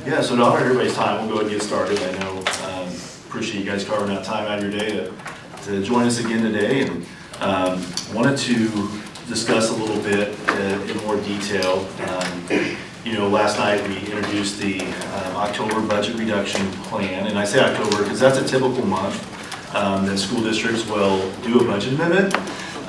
Yeah, so to honor everybody's time, we'll go ahead and get started. I know, appreciate you guys carving out time out of your day to join us again today, and wanted to discuss a little bit in more detail. Last night we introduced the October budget reduction plan, and I say October because that's a typical month that school districts will do a budget amendment.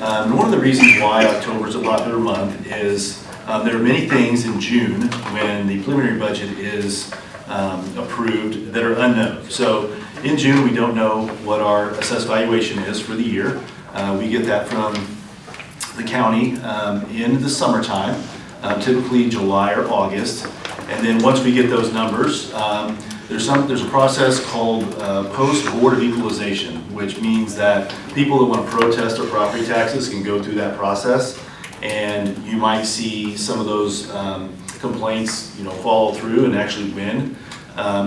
And one of the reasons why October is a popular month is there are many things in June when the preliminary budget is approved that are unknown. So in June, we don't know what our assessed valuation is for the year. We get that from the county in the summertime, typically July or August. And then once we get those numbers, there's a process called post-board of equalization, which means that people that want to protest their property taxes can go through that process. And you might see some of those complaints, follow through and actually win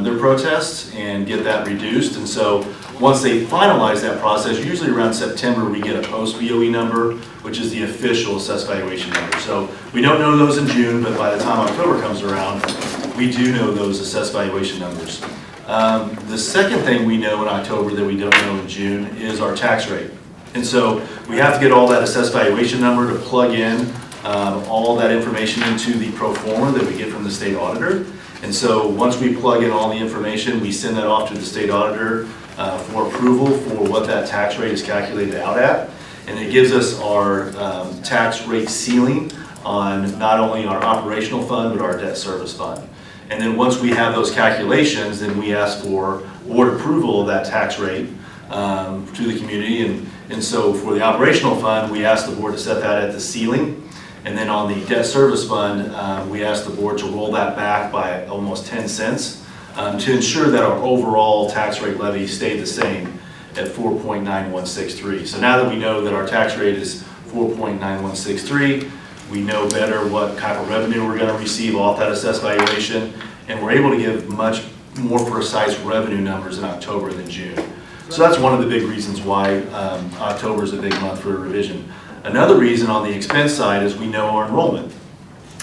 their protests and get that reduced. And so once they finalize that process, usually around September, we get a post-BOE number, which is the official assessed valuation number. So we don't know those in June, but by the time October comes around, we do know those assessed valuation numbers. The second thing we know in October that we don't know in June is our tax rate. And so we have to get all that assessed valuation number to plug in all that information into the pro forma that we get from the state auditor. And so once we plug in all the information, we send that off to the state auditor for approval for what that tax rate is calculated out at. And it gives us our tax rate ceiling on not only our operational fund, but our debt service fund. And then once we have those calculations, then we ask for board approval of that tax rate to the community. And so for the operational fund, we ask the board to set that at the ceiling. And then on the debt service fund, we ask the board to roll that back by almost 10 cents to ensure that our overall tax rate levy stayed the same at 4.9163. So now that we know that our tax rate is 4.9163, we know better what type of revenue we're going to receive off that assessed valuation, and we're able to give much more precise revenue numbers in October than June. So that's one of the big reasons why October is a big month for a revision. Another reason on the expense side is we know our enrollment.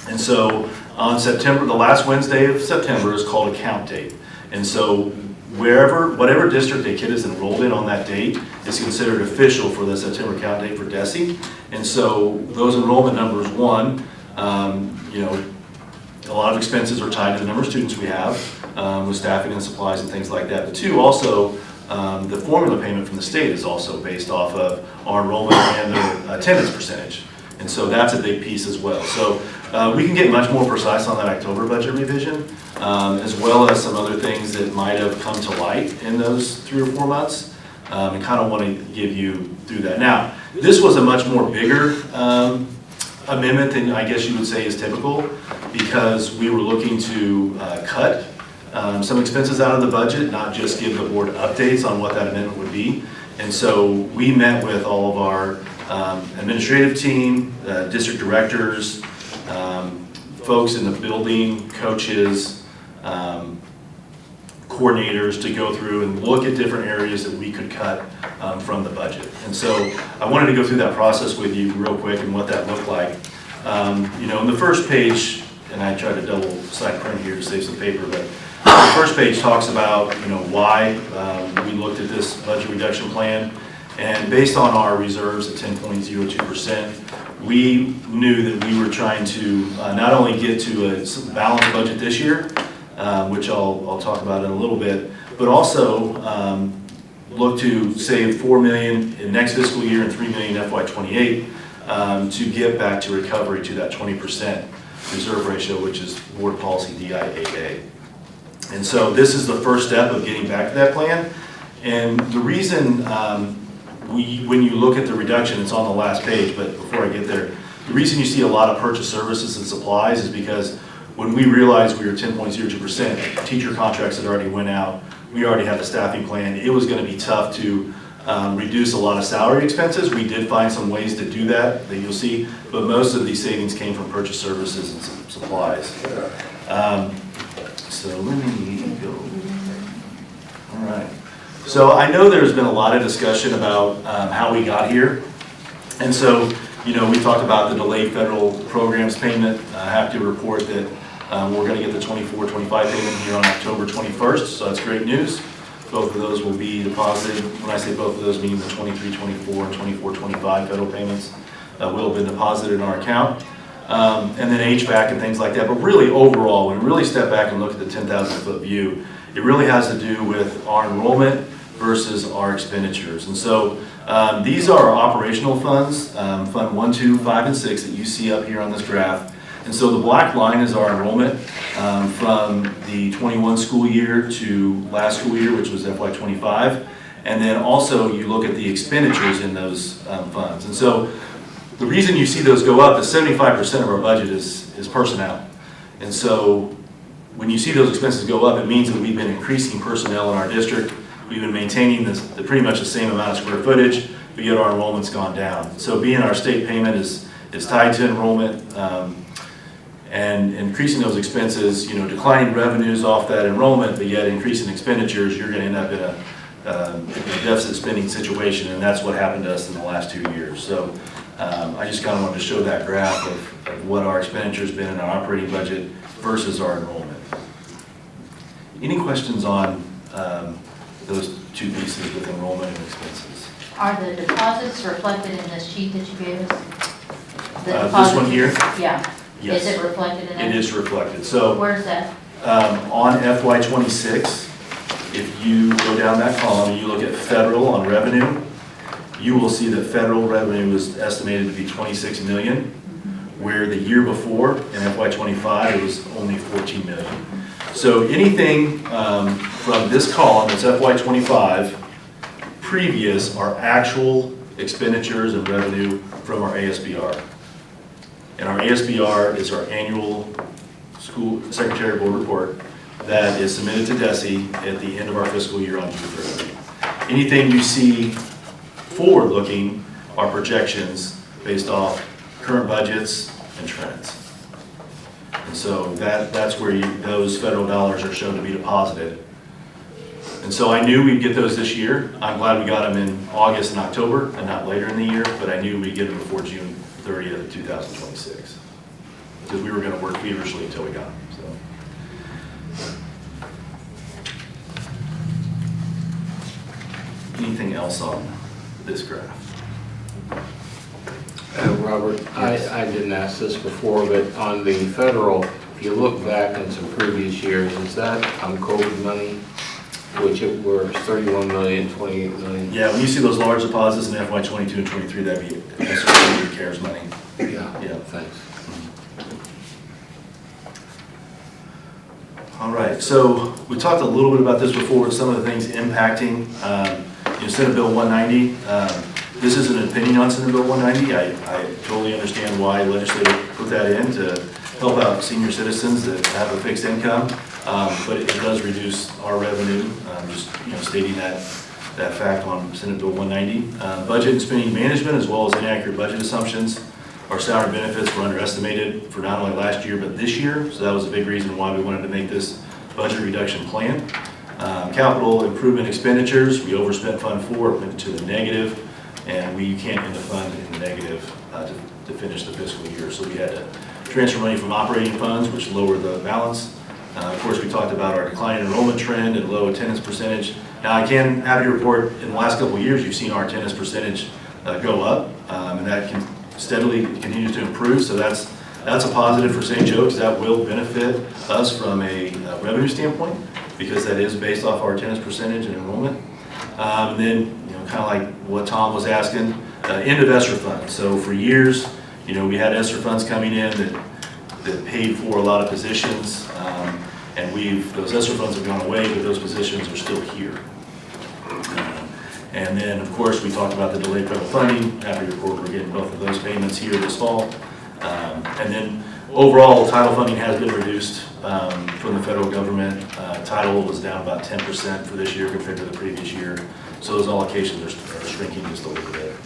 And so on September, the last Wednesday of September is called a count date. And so whatever district a kid is enrolled in on that date is considered official for the September count date for DESE. And so those enrollment numbers, one, a lot of expenses are tied to the number of students we have with staffing and supplies and things like that. But two, also, the formula payment from the state is also based off of our enrollment and their attendance percentage. And so that's a big piece as well. So we can get much more precise on that October budget revision, as well as some other things that might have come to light in those 3 or 4 months, and kind of want to give you through that. Now, this was a much more bigger amendment than I guess you would say is typical, because we were looking to cut some expenses out of the budget, not just give the board updates on what that amendment would be. And so we met with all of our administrative team, district directors, folks in the building, coaches, coordinators to go through and look at different areas that we could cut from the budget. And so I wanted to go through that process with you real quick and what that looked like. In the first page, and I tried to double side print here to save some paper, but the first page talks about why we looked at this budget reduction plan. And based on our reserves at 10.02%, we knew that we were trying to not only get to a balanced budget this year, which I'll talk about in a little bit, but also look to save $4 million in next fiscal year and $3 million in FY28 to get back to recovery to that 20% reserve ratio, which is board policy DIAA. And so this is the first step of getting back to that plan. And the reason when you look at the reduction, it's on the last page, but before I get there, the reason you see a lot of purchase services and supplies is because when we realized we were 10.02%, teacher contracts had already went out, we already had a staffing plan, it was going to be tough to reduce a lot of salary expenses. We did find some ways to do that you'll see, but most of these savings came from purchase services and supplies. So let me go. All right. So I know there's been a lot of discussion about how we got here. And so, we talked about the delayed federal programs payment. I have to report that We're going to get the 24-25 payment here on October 21st, so that's great news. Both of those will be deposited. When I say both of those, meaning the 23-24 and 24-25 federal payments will have been deposited in our account. And then HVAC and things like that. But really overall, when we really step back and look at the 10,000 foot view, it really has to do with our enrollment versus our expenditures. And so these are our operational funds, Fund 1, 2, 5, and 6 that you see up here on this graph. And so the black line is our enrollment from the 21 school year to last school year, which was FY25. And then also you look at the expenditures in those funds. And so the reason you see those go up is 75% of our budget is personnel. And so when you see those expenses go up, it means that we've been increasing personnel in our district. We've been maintaining pretty much the same amount of square footage, but yet our enrollment's gone down. So being our state payment is tied to enrollment, and increasing those expenses, declining revenues off that enrollment, but yet increasing expenditures, you're going to end up in a deficit spending situation, and that's what happened to us in the last 2 years. So I just kind of wanted to show that graph of what our expenditure has been in our operating budget versus our enrollment. Any questions on those two pieces with enrollment and expenses? Are the deposits reflected in this sheet that you gave us? This one here? Yeah. Yes. Is it reflected in it? It is reflected. So where's that? on FY26, if you go down that column and you look at federal on revenue, you will see that federal revenue was estimated to be 26 million, where the year before in FY25 it was only 14 million. So anything from this column that's FY25 previous are actual expenditures and revenue from our ASBR. And our ASBR is our annual school secretary board report that is submitted to DESE at the end of our fiscal year on June 30th. Anything you see forward-looking are projections based off current budgets and trends. And so that's where those federal dollars are shown to be deposited. And so I knew we'd get those this year. I'm glad we got them in August and October and not later in the year, but I knew we'd get them before June 30th, 2026. Because we were going to work feverishly until we got them. So. Anything else on this graph? Robert, I didn't ask this before, but on the federal, if you look back in some previous years, is that on COVID money, which it were 31 million, 28 million? Yeah, when you see those large deposits in FY22 and 23, that'd be SRO CARES money. Yeah, thanks. All right, so we talked a little bit about this before, some of the things impacting Senate Bill 190. This is an opinion on Senate Bill 190. I totally understand why legislators put that in to help out senior citizens that have a fixed income, but it does reduce our revenue. Just stating that fact on Senate Bill 190. Budget and spending management, as well as inaccurate budget assumptions. Our salary benefits were underestimated for not only last year but this year, so that was a big reason why we wanted to make this budget reduction plan. Capital improvement expenditures, we overspent Fund 4, went to the negative, and we can't end the fund in the negative to finish the fiscal year. So we had to transfer money from operating funds, which lowered the balance. Of course, we talked about our declining enrollment trend and low attendance percentage. Now, I can have you report in the last couple of years, you've seen our attendance percentage go up, and that can steadily continues to improve. So that's a positive for St. Joe, because that will benefit us from a revenue standpoint, because that is based off our attendance percentage and enrollment. And then, kind of like what Tom was asking, end of ESSER funds. So for years, we had ESSER funds coming in that paid for a lot of positions, and those ESSER funds have gone away, but those positions are still here. And then, of course, we talked about the delayed federal funding. Happy to report we're getting both of those payments here this fall. And then overall, title funding has been reduced from the federal government. Title was down about 10% for this year compared to the previous year. So those allocations are shrinking just a little bit.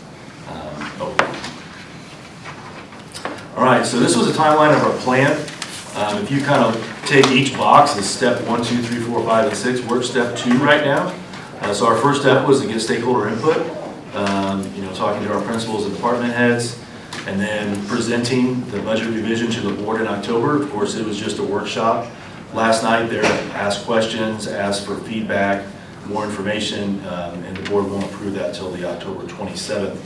All right, so this was a timeline of our plan. If you kind of take each box as step 1, 2, 3, 4, 5, and 6, we're at step 2 right now. So our first step was to get stakeholder input, talking to our principals and department heads. and then presenting the budget revision to the board in October. Of course, it was just a workshop. Last night, they asked questions, asked for feedback, more information, and the board won't approve that until the October 27th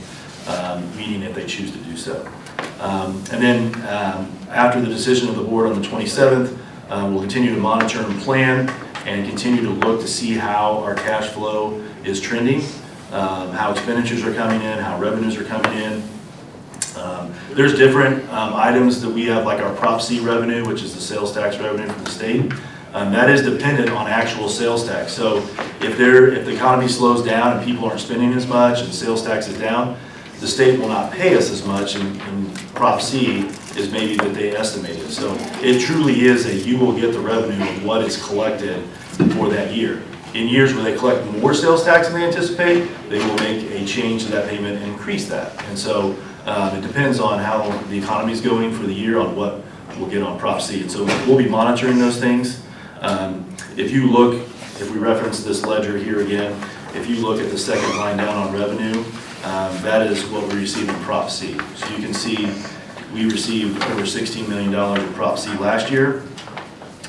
meeting if they choose to do so. And then after the decision of the board on the 27th, we'll continue to monitor and plan and continue to look to see how our cash flow is trending, how expenditures are coming in, how revenues are coming in. There's different items that we have, like our Prop C revenue, which is the sales tax revenue from the state. That is dependent on actual sales tax. So if the economy slows down and people aren't spending as much and sales tax is down, the state will not pay us as much in Prop C as maybe that they estimated. So it truly is you will get the revenue of what is collected for that year. In years where they collect more sales tax than they anticipate, they will make a change to that payment and increase that. And so it depends on how the economy is going for the year on what we'll get on Prop C. And so we'll be monitoring those things. If we reference this ledger here again, if you look at the second line down on revenue, that is what we received in Prop C. So you can see we received over $16 million in Prop C last year,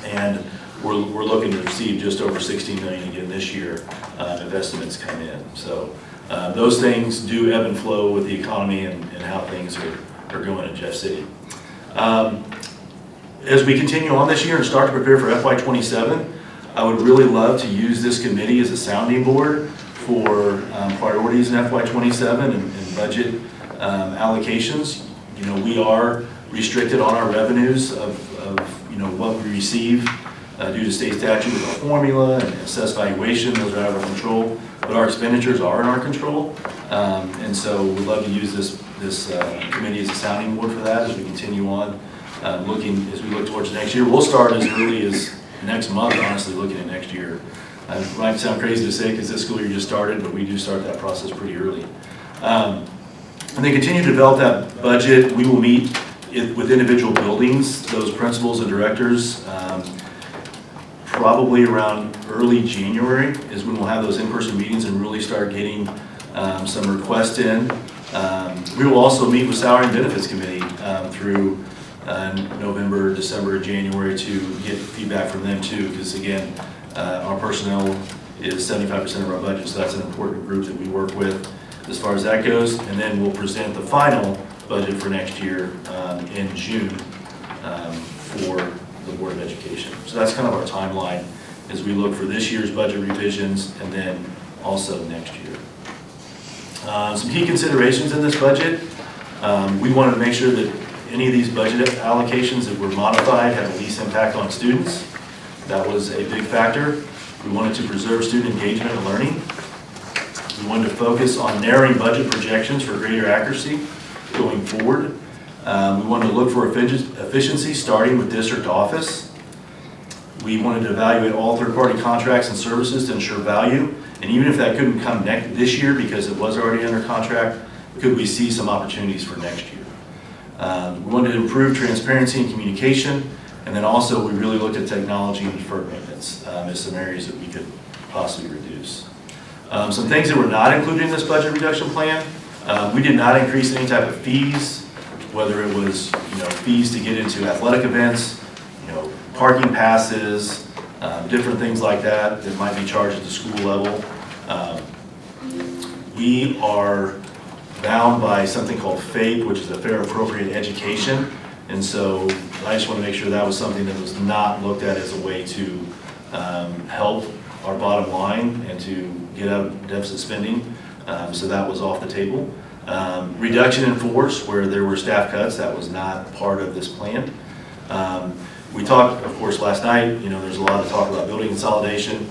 and we're looking to receive just over $16 million again this year if estimates come in. So those things do ebb and flow with the economy and how things are going in Jeff City. As we continue on this year and start to prepare for FY27, I would really love to use this committee as a sounding board for priorities in FY27 and budget allocations. You know, we are restricted on our revenues of what we receive due to state statute with our formula and assessed valuation. Those are out of our control, but our expenditures are in our control. And so we'd love to use this committee as a sounding board for that as we continue on as we look towards next year. We'll start as early as next month, honestly, looking at next year. It might sound crazy to say because this school year just started, but we do start that process pretty early. And they continue to develop that budget. We will meet with individual buildings, those principals and directors, probably around early January is when we'll have those in-person meetings and really start getting some requests in. We will also meet with Salary and Benefits Committee through November, December, January to get feedback from them too, because again, our personnel is 75% of our budget, so that's an important group that we work with as far as that goes. And then we'll present the final budget for next year in June for the Board of Education. So that's kind of our timeline as we look for this year's budget revisions and then also next year. Some key considerations in this budget. We wanted to make sure that any of these budget allocations that were modified had the least impact on students. That was a big factor. We wanted to preserve student engagement and learning. We wanted to focus on narrowing budget projections for greater accuracy going forward. We wanted to look for efficiency starting with district office. We wanted to evaluate all third-party contracts and services to ensure value. And even if that couldn't come this year because it was already under contract, could we see some opportunities for next year? We wanted to improve transparency and communication. And then also we really looked at technology and deferred maintenance as some areas that we could possibly reduce. Some things that were not included in this budget reduction plan. We did not increase any type of fees, whether it was fees to get into athletic events, parking passes, different things like that that might be charged at the school level. We are bound by something called FAPE, which is a fair appropriate education. And so I just want to make sure that was something that was not looked at as a way to help our bottom line and to get out of deficit spending. So that was off the table. Reduction in force, where there were staff cuts, that was not part of this plan. We talked, of course, last night, there's a lot of talk about building consolidation.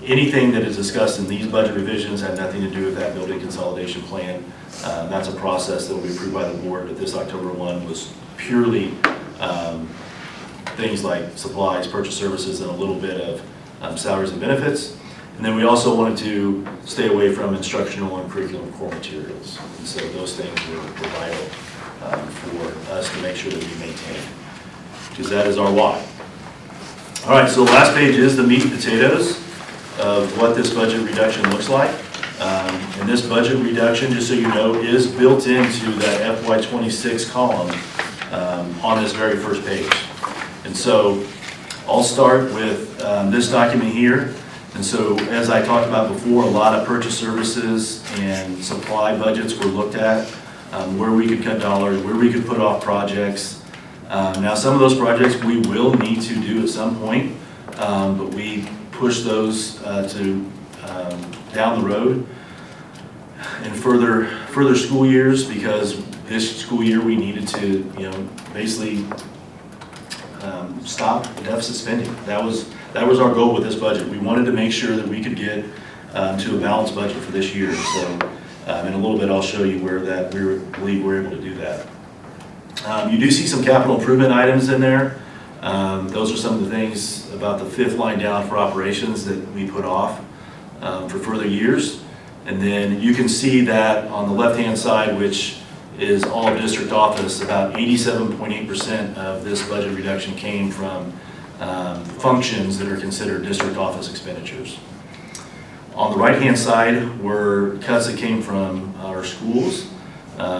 Anything that is discussed in these budget revisions had nothing to do with that building consolidation plan. That's a process that will be approved by the board, but this October 1 was purely things like supplies, purchase services, and a little bit of salaries and benefits. And then we also wanted to stay away from instructional and curriculum core materials. And so those things were vital for us to make sure that we maintain, because that is our why. All right, so the last page is the meat and potatoes of what this budget reduction looks like. And this budget reduction, just so you know, is built into that FY26 column on this very first page. And so I'll start with this document here. And so as I talked about before, a lot of purchase services and supply budgets were looked at, where we could cut dollars, where we could put off projects. Now some of those projects we will need to do at some point, but we push those to down the road in further school years, because this school year we needed to, basically stop deficit spending. That was our goal with this budget. We wanted to make sure that we could get to a balanced budget for this year. So in a little bit I'll show you where that we believe we're able to do that. You do see some capital improvement items in there. Those are some of the things about the fifth line down for operations that we put off for further years. And then you can see that on the left-hand side, which is all of district office, about 87.8% of this budget reduction came from functions that are considered district office expenditures. On the right-hand side were cuts that came from our schools.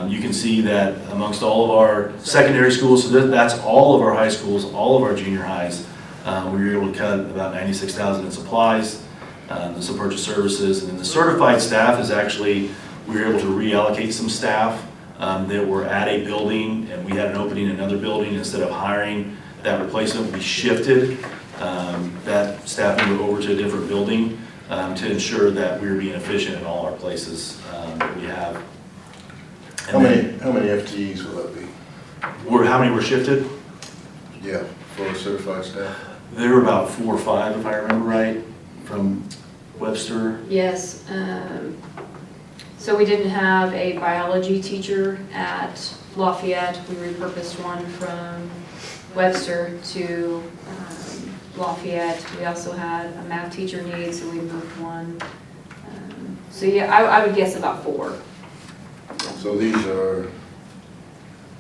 You can see that amongst all of our secondary schools, so that's all of our high schools, all of our junior highs, we were able to cut about $96,000 in supplies, some purchase services, and then the certified staff is actually, we were able to reallocate some staff that were at a building, and we had an opening in another building. Instead of hiring that replacement, we shifted that staff member over to a different building to ensure that we were being efficient in all our places that we have. How many FTEs will that be? How many were shifted? Yeah, for certified staff? There were about 4 or 5, if I remember right, from Webster. Yes, so we didn't have a biology teacher at Lafayette. We repurposed one from Webster to Lafayette. We also had a math teacher need, so we moved one. So yeah, I would guess about 4. So these are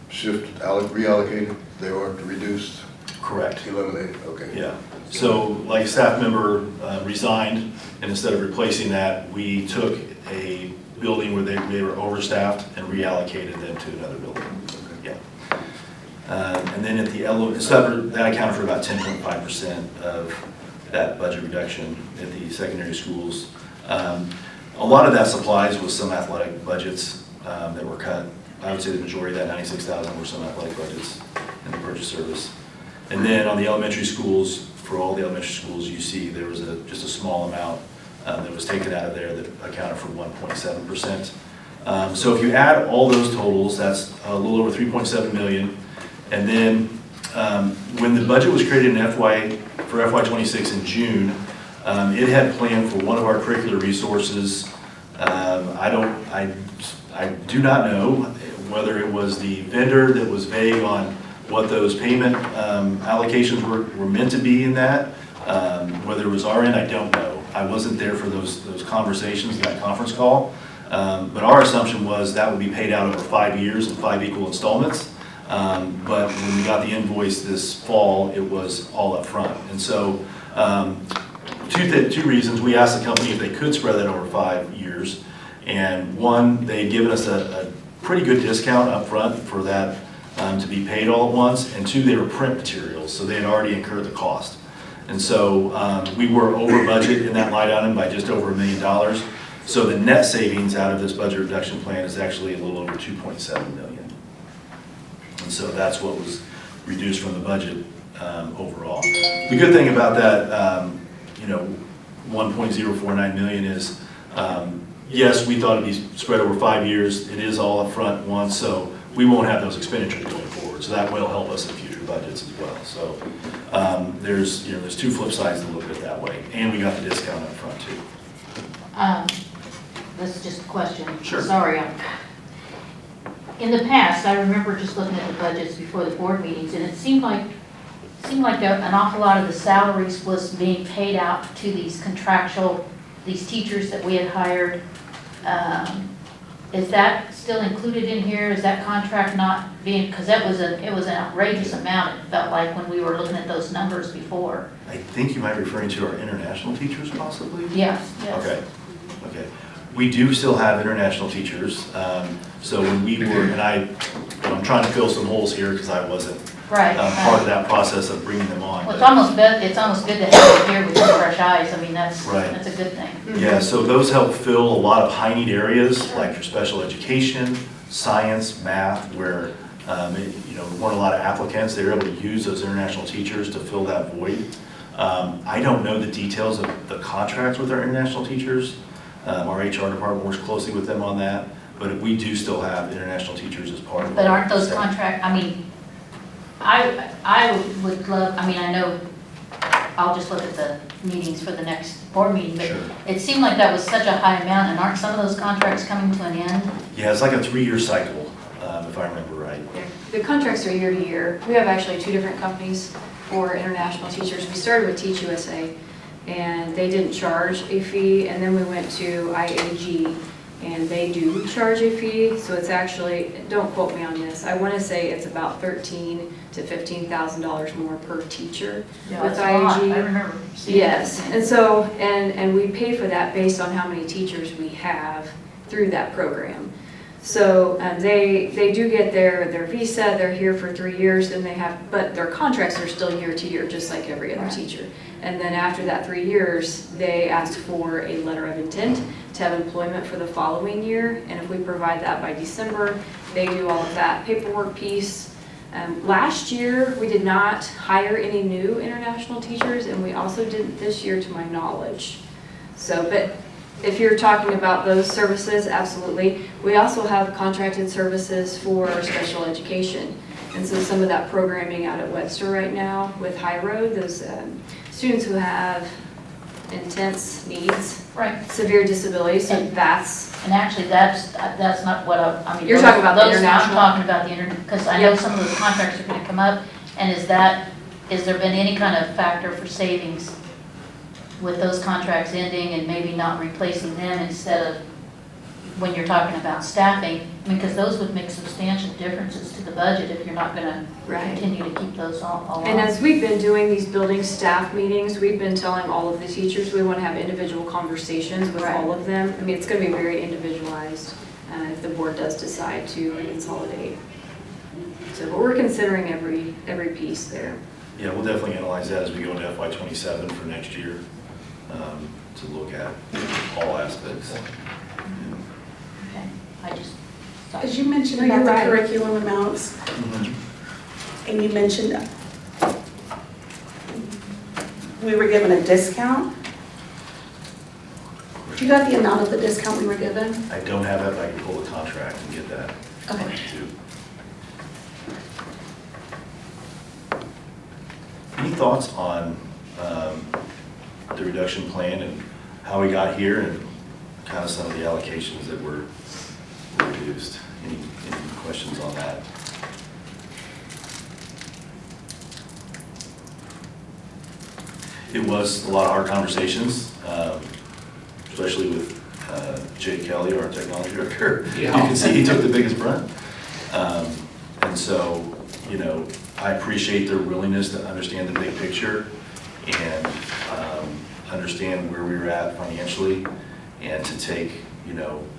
shifted, reallocated, they weren't reduced, Correct. eliminated, okay. Yeah. So like a staff member resigned, and instead of replacing that, we took a building where they were overstaffed and reallocated them to another building. Yeah. And then at the that accounted for about 10.5% of that budget reduction at the secondary schools. A lot of that supplies was some athletic budgets that were cut. I would say the majority of that, 96,000, were some athletic budgets in the purchase service. And then on the elementary schools, for all the elementary schools, you see there was just a small amount that was taken out of there that accounted for 1.7%. So if you add all those totals, that's a little over 3.7 million. And then when the budget was created in for FY26 in June, it had planned for one of our curricular resources. I do not know whether it was the vendor that was vague on what those payment allocations were meant to be in that. Whether it was our end, I don't know. I wasn't there for those conversations, that conference call. But our assumption was that would be paid out over 5 years in 5 equal installments. But when we got the invoice this fall, it was all up front. And so two reasons. We asked the company if they could spread that over 5 years. And one, they had given us a pretty good discount up front for that to be paid all at once. And two, they were print materials, so they had already incurred the cost. And so we were over budget in that line item by just over $1 million. So the net savings out of this budget reduction plan is actually a little over 2.7 million. And so that's what was reduced from the budget overall. The good thing about that, 1.049 million is, yes, we thought it'd be spread over 5 years. It is all up front once, so we won't have those expenditures going forward. So that will help us in future budgets as well. So there's 2 flip sides to look at it that way, and we got the discount up front too. This is just a question. Sure. Sorry. In the past, I remember just looking at the budgets before the board meetings, and it seemed like an awful lot of the salaries was being paid out to these teachers that we had hired. Is that still included in here? Is that contract not being, because it was an outrageous amount, it felt like, when we were looking at those numbers before. I think you might be referring to our international teachers possibly? Yes. Okay. We do still have international teachers. So when we were, and I'm trying to fill some holes here because I wasn't Right. part of that process of bringing them on. Well, but- it's almost good to have you here with your fresh eyes. I mean, that's Right. a good thing. Yeah, so those help fill a lot of high need areas like your special education, science, math, where there weren't a lot of applicants. They were able to use those international teachers to fill that void. I don't know the details of the contracts with our international teachers. Our HR department works closely with them on that, but we do still have international teachers as part of. But aren't those staff. contract, I mean, I would love, I mean, I know, I'll just look at the meetings for the next board meeting, but Sure. it seemed like that was such a high amount, and aren't some of those contracts coming to an end? Yeah, it's like a 3-year cycle, if I remember right. The contracts are year to year. We have actually 2 different companies for international teachers. We started with Teach USA, and they didn't charge a fee, and then we went to IAG, and they do charge a fee, so it's actually, don't quote me on this, I want to say it's about $13,000 to $15,000 more per teacher with That's a lot. I IAG. remember seeing Yes, that. and so, and we pay for that based on how many teachers we have through that program. So they do get their visa, they're here for 3 years, and but their contracts are still year to year, just like every other Right. teacher. And then after that 3 years, they ask for a letter of intent to have employment for the following year. And if we provide that by December, they do all of that paperwork piece. Last year, we did not hire any new international teachers, and we also didn't this year to my knowledge. So, but if you're talking about those services, absolutely. We also have contracted services for special education. And so some of that programming out at Webster right now with High Road, those students who have intense needs, Right, severe disabilities, so And- that's, and actually, that's not what I mean. You're talking about the those- international? I'm talking about the because I know Yep. some of those contracts are gonna come up, and is there been any kind of factor for savings with those contracts ending and maybe not replacing them instead of, when you're talking about staffing? I mean, because those would make substantial differences to the budget if you're not gonna right. continue to keep those all along. And as we've been doing these building staff meetings, we've been telling all of the teachers, we want to have individual conversations with Right. all of them. I mean, it's going to be very individualized if the board does decide to consolidate. So, but we're considering every piece there. Yeah, we'll definitely analyze that as we go into FY '27 for next year, to look at all aspects. Okay, I just. As you mentioned No, about you're the right. curriculum amounts, and you mentioned we were given a discount. Do you got the amount of the discount we were given? I don't have that, but I can pull the contract and get that. Okay. too. Any thoughts on the reduction plan and how we got here and kind of some of the allocations that were reduced? Any questions on that? It was a lot of hard conversations, especially with Jay Kelly, our technology director. Yeah. You can see he took the biggest brunt. And so, I appreciate their willingness to understand the big picture and understand where we were at financially, and to take,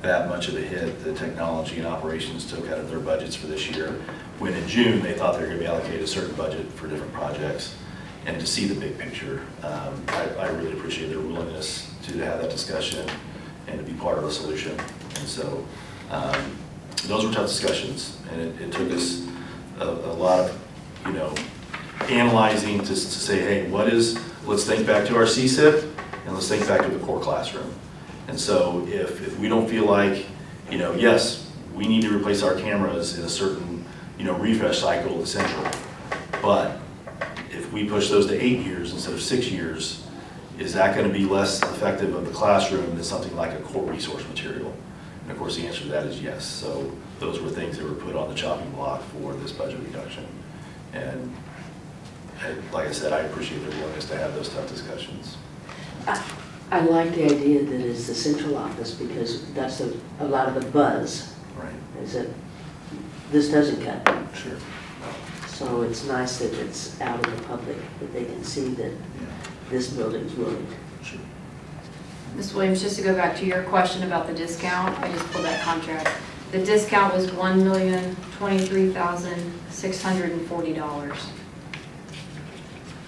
that much of a hit that technology and operations took out of their budgets for this year, when in June, they thought they were going to be allocated a certain budget for different projects, and to see the big picture. I really appreciate their willingness to have that discussion and to be part of the solution. And so, those were tough discussions, and it took us a lot of, analyzing to say, hey, let's think back to our CSIP, and let's think back to the core classroom. And so if we don't feel like, yes, we need to replace our cameras in a certain, refresh cycle at Central, but if we push those to 8 years instead of 6 years, is that going to be less effective of the classroom than something like a core resource material? And of course, the answer to that is yes. So those were things that were put on the chopping block for this budget reduction. And like I said, I appreciate their willingness to have those tough discussions. I like the idea that it's the central office, because that's a lot of the buzz, Right. is that this doesn't cut. Sure. So it's nice that it's out in the public, that they can see that Yeah. this building's willing. Sure. Ms. Williams, just to go back to your question about the discount, I just pulled that contract. The discount was $1,023,640.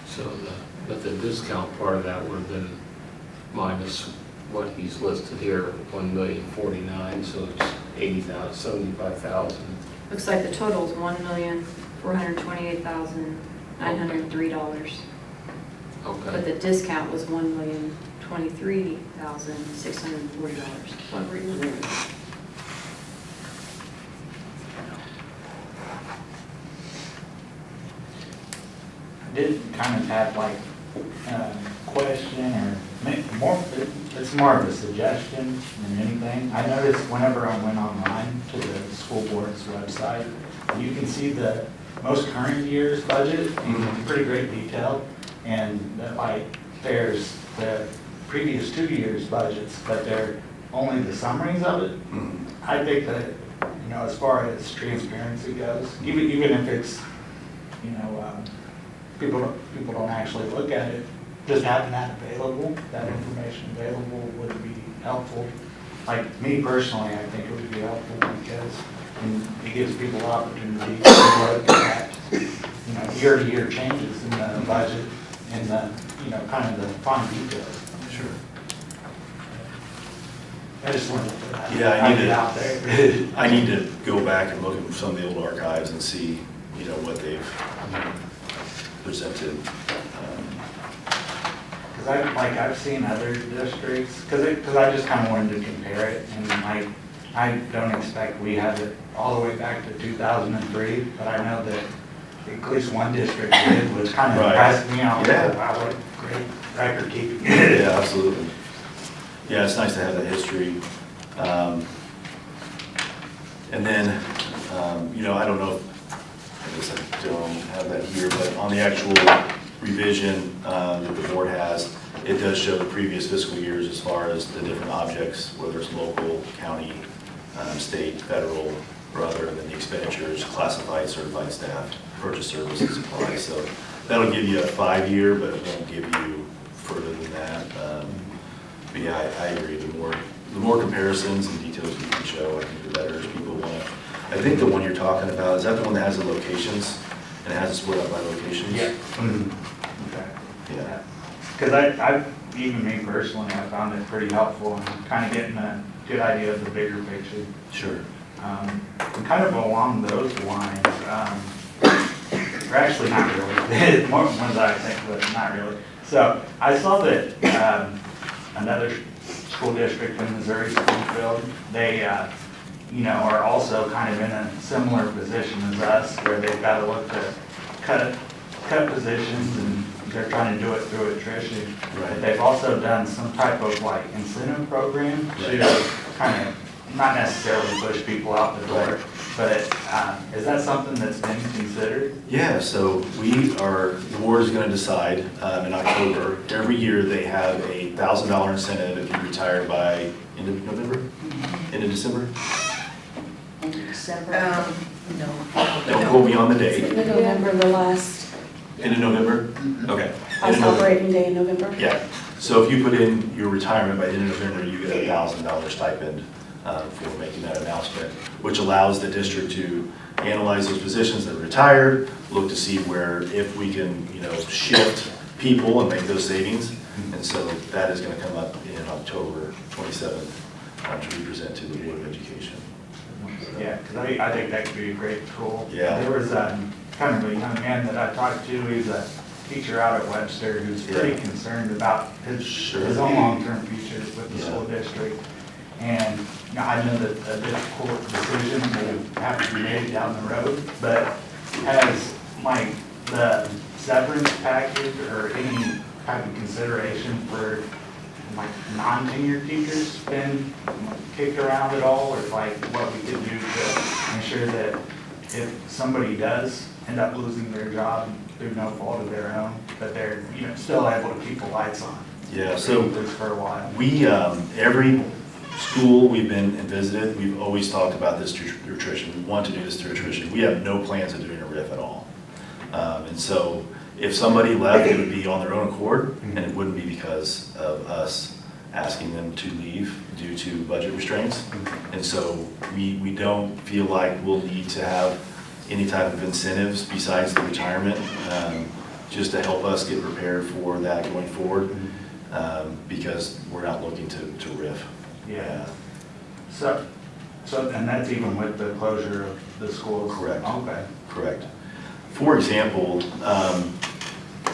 So but the discount part of that would have been minus what he's listed here, 1,049,000, so it's 80,000, 75,000. Looks like the total is $1,428,903. But Okay. the discount was $1,023,640. What were you- I did kind of have like a question or more, it's more of a suggestion than anything. I noticed whenever I went online to the school board's website, you can see the most current year's budget in pretty great detail. And that like there's the previous 2 years' budgets, but they're only the summaries of it. I think that, you know, as far as transparency goes, even if it's, you know, people don't actually look at it, just having that available, that information available would be helpful. Like me personally, I think it would be helpful because it gives people opportunity to look at, you know, year-to-year changes in the budget and the, you know, kind of the fine details. Sure. I just wanted to put that Yeah, I need idea to- out there. I need to go back and look at some of the old archives and see, you know, what they've presented. Because I've seen other districts, because I just kind of wanted to compare it, and I don't expect we have it all the way back to 2003, but I know that at least one district did, was kind of Right. impressed me. I was Yeah. like, wow, what great record keeping. Yeah, absolutely. Yeah, it's nice to have that history. And then, you know, I don't know, I guess I don't have that here, but on the actual revision that the board has, it does show the previous fiscal years as far as the different objects, whether it's local, county, state, federal, or other, and then the expenditures, classified, certified staff, purchase services, supplies. So that'll give you a 5-year, but it won't give you further than that. But yeah, I agree. The more comparisons and details you can show, I think the better if people want to. I think the one you're talking about, is that the one that has the locations and it has it split up by locations? Yeah. Okay. Yeah. Because even me personally, I found it pretty helpful in kind of getting a good idea of the bigger picture. Sure. And kind of along those lines, or actually not really, more ones I think, but not really. So I saw that another school district in Missouri, Springfield, they, you know, are also kind of in a similar position as us, where they've got to look to cut positions, and they're trying to do it through attrition. Right. But they've also done some type of like incentive program Right. to kind of not necessarily push people out the door, Right. but is that something that's been considered? Yeah, so the board is going to decide in October. Every year they have a $1,000 incentive if you retire by end of November? End of December? In December. No. Don't quote me on the date. November, the last End of November? Okay. End of November. operating day in November. Yeah, so if you put in your retirement by the end of November, you get a $1,000 stipend for making that announcement, which allows the district to analyze those positions that are retired, look to see where, if we can, you know, shift people and make those savings. And so that is going to come up in October 27th to be presented to the Board of Education. Yeah, because I think that could be a great tool. Yeah. There was kind of a young man that I talked to, he's a teacher out at Webster, who's pretty Yeah. concerned about his Sure. own long-term future with the Yeah. school district. And you know, I know that a difficult decision will have to be made down the road, but has like the severance package or any type of consideration for like non-tenured teachers been kicked around at all, or like what we could do to ensure that if somebody does end up losing their job through no fault of their own, that they're, you know, still able to keep the lights on? Yeah, so At least for a while. we, every school we've been and visited, we've always talked about this through attrition. We want to do this through attrition. We have no plans of doing a RIF at all. And so if somebody left, it would be on their own accord, and it wouldn't be because of us asking them to leave due to budget restraints. And so we don't feel like we'll need to have any type of incentives besides the retirement, just to help us get prepared for that going forward, because we're not looking to RIF. Yeah. So, and that's even with the closure of the schools? Correct. Okay. Correct. For example,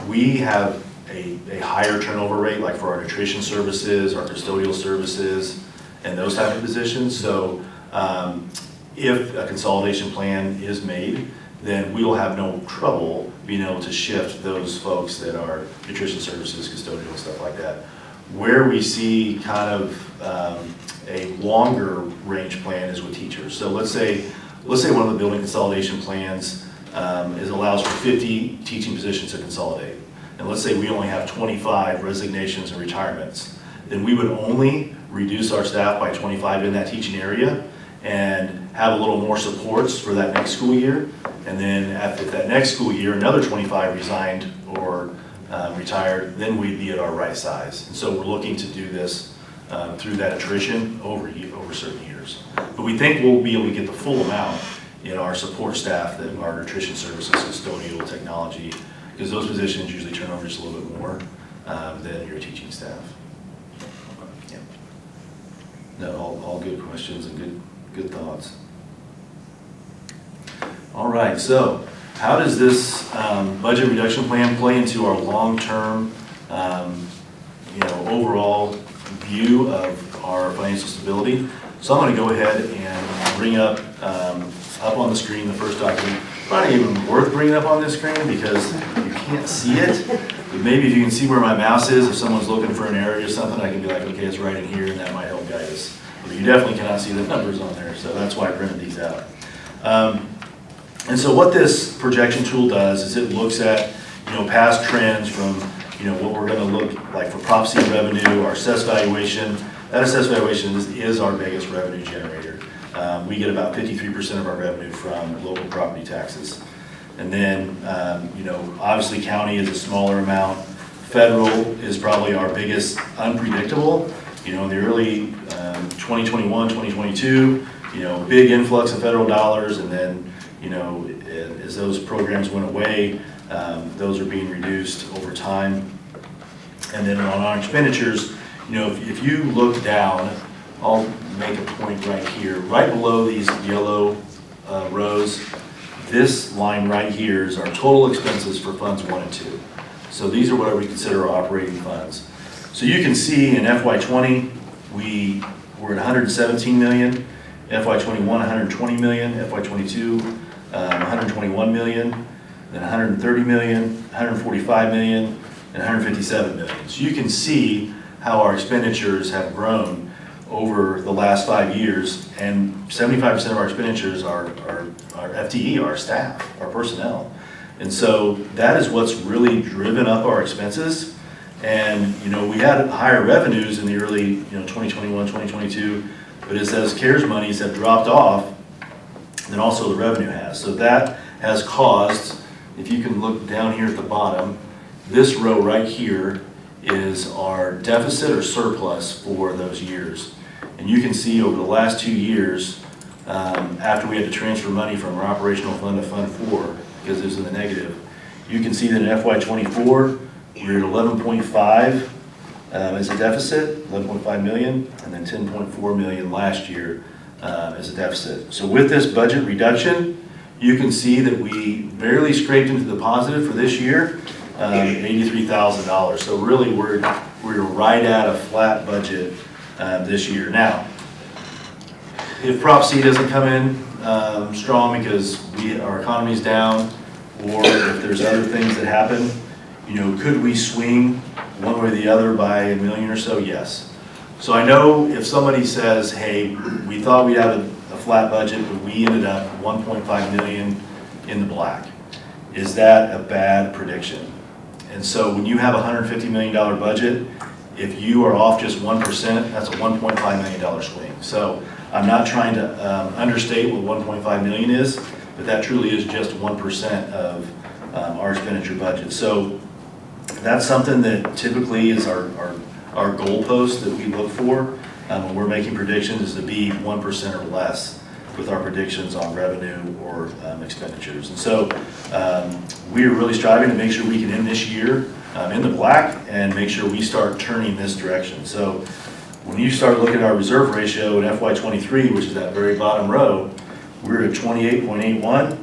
we have a higher turnover rate, like for our nutrition services, our custodial services, and those type of positions. So if a consolidation plan is made, then we will have no trouble being able to shift those folks that are nutrition services, custodial, stuff like that. Where we see kind of a longer range plan is with teachers. So let's say one of the building consolidation plans allows for 50 teaching positions to consolidate. And let's say we only have 25 resignations and retirements. Then we would only reduce our staff by 25 in that teaching area and have a little more supports for that next school year. And then after that next school year, another 25 resigned or retired, then we'd be at our right size. And so we're looking to do this through that attrition over certain years. But we think we'll be able to get the full amount in our support staff, that our nutrition services, custodial, technology, because those positions usually turn over just a little bit more than your teaching staff. Yeah. No, all good questions and good thoughts. All right, so how does this budget reduction plan play into our long-term, overall view of our financial stability? So I'm going to go ahead and bring up on the screen the first document. Not even worth bringing up on this screen because you can't see it. But maybe if you can see where my mouse is, if someone's looking for an area or something, I can be like, okay, it's right in here, and that might help guide us. But you definitely cannot see the numbers on there, so that's why I printed these out. And so what this projection tool does is it looks at, past trends from, what we're going to look like for Prop C revenue, our assessed valuation. That assessed valuation is our biggest revenue generator. We get about 53% of our revenue from local property taxes. And then, obviously county is a smaller amount. Federal is probably our biggest unpredictable. In the early 2021, 2022, big influx of federal dollars, and then, as those programs went away, those are being reduced over time. And then on our expenditures, if you look down, I'll make a point right here, right below these yellow rows, this line right here is our total expenses for funds 1 and 2. So these are what we consider our operating funds. So you can see in FY20, we were at 117 million, FY21, 120 million, FY22, 121 million, then 130 million, 145 million, and 157 million. So you can see how our expenditures have grown over the last 5 years, and 75% of our expenditures are our FTE, our staff, our personnel. And so that is what's really driven up our expenses. And we had higher revenues in the early 2021, 2022, but as those CARES monies have dropped off, then also the revenue has. So that has caused, if you can look down here at the bottom, this row right here is our deficit or surplus for those years. And you can see over the last 2 years, after we had to transfer money from our operational fund to Fund 4, because it was in the negative, you can see that in FY24, we're at 11.5 as a deficit, 11.5 million, and then 10.4 million last year as a deficit. So with this budget reduction, you can see that we barely scraped into the positive for this year, $83,000. So really we're right at a flat budget this year. Now, if Prop C doesn't come in strong because our economy's down, or if there's other things that happen, could we swing one way or the other by $1 million or so? Yes. So I know if somebody says, hey, we thought we'd have a flat budget, but we ended up 1.5 million in the black. Is that a bad prediction? And so when you have a $150 million budget, if you are off just 1%, that's a $1.5 million swing. So I'm not trying to understate what 1.5 million is, but that truly is just 1% of our expenditure budget. So that's something that typically is our our goalpost that we look for when we're making predictions is to be 1% or less with our predictions on revenue or expenditures. And so we are really striving to make sure we can end this year in the black and make sure we start turning this direction. So when you start looking at our reserve ratio in FY23, which is that very bottom row, we're at 28.81,